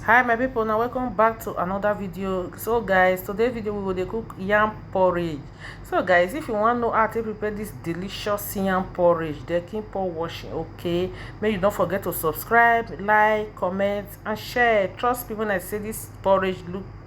Hi my people, now welcome back to another video. So guys, today's video we will cook yam porridge. So guys, if you want to know how to prepare this delicious yam porridge, the kimpo washing, okay, make you don't forget to subscribe, like, comment and share. Trust me when I say this porridge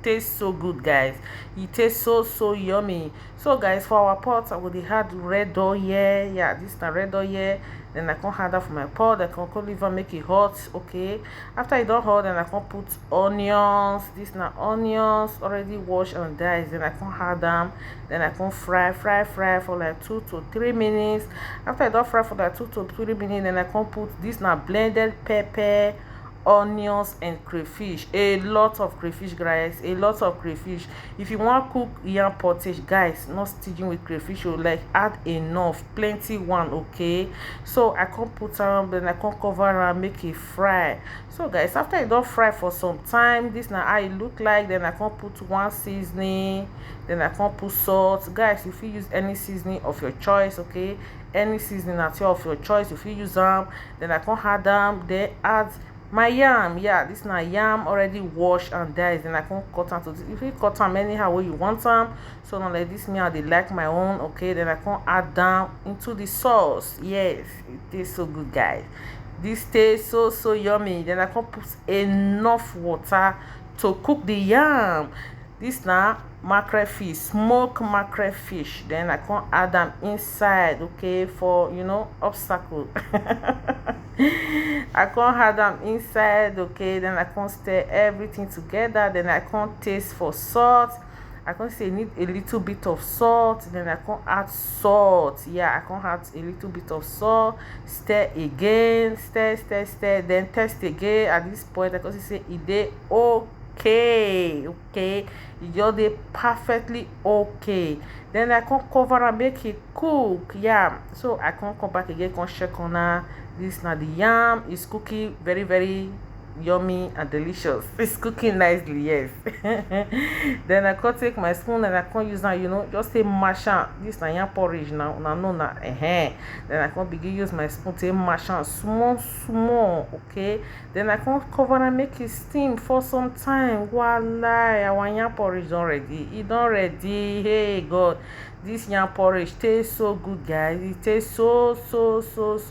tastes so good, guys. It tastes so yummy. So guys, for our pot I will add red oil. Yeah, this is the red oil. Then I can add that for my pot. I can leave and make it hot. Okay, after it done hot, then I can put onions. This now onions already washed and diced. Then I can add them. Then I can fry for like 2 to 3 minutes. After I done fry for like 2 to 3 minutes, then I can put this now blended pepper, onions and crayfish. A lot of crayfish, guys, a lot of crayfish. If you want to cook yam pottage, guys, not stingy with crayfish, you like add enough, plenty one. Okay, so I can put them, then I can cover and make it fry. So guys, after it don't fry for some time, this now how it look like. Then I can put one seasoning, then I can put salt. Guys, if you use any seasoning of your choice, okay, any seasoning at all of your choice, if you use them, then I can add them. Then add my yam. Yeah, this na yam already washed and diced. Then I can cut them to this. If you cut them anyhow way you want them, so now like this, me I dey like my own. Okay, then I can add them into the sauce. Yes, it tastes so good, guys. This tastes so yummy. Then I can put enough water to cook the yam. This now mackerel fish, smoked mackerel fish. Then I can add them inside, okay, for obstacle. I can add them inside, okay. Then I can stir everything together. Then I can taste for salt. I can say need a little bit of salt. Then I can add salt. Yeah, I can add a little bit of salt. Stir again, stir. Then test again. At this point, I can say it dey okay, it just dey perfectly okay. Then I can cover and make it cook. Yeah, so I can come back again, can check on her. This now the yam is cooking very yummy and delicious. It's cooking nicely, yes. Then I can take my spoon and I can use now, just say mash am. This na yam porridge now, no na then I can begin use my spoon to mash am small, okay. Then I can cover and make it steam for some time. Voila, our yam porridge done ready. It done ready. Hey God, this yam porridge tastes so good, guys. It tastes so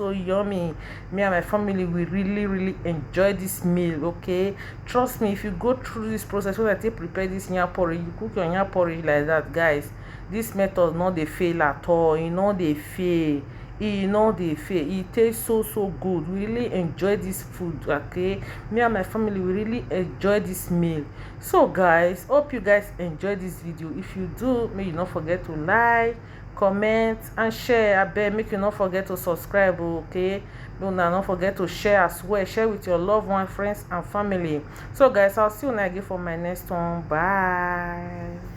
yummy. Me and my family, we really enjoy this meal. Okay, trust me, if you go through this process when I take prepare this yam porridge, you cook your yam porridge like that, guys, this method not dey fail at all. E no dey fail. It tastes so good. We really enjoy this food. Okay, me and my family, we really enjoy this meal. So guys, hope you guys enjoy this video. If you do, may you not forget to like, comment and share. Abeg, make you not forget to subscribe. Okay, don't forget to share as well. Share with your loved ones, friends and family. So guys, I'll see you again for my next one. Bye.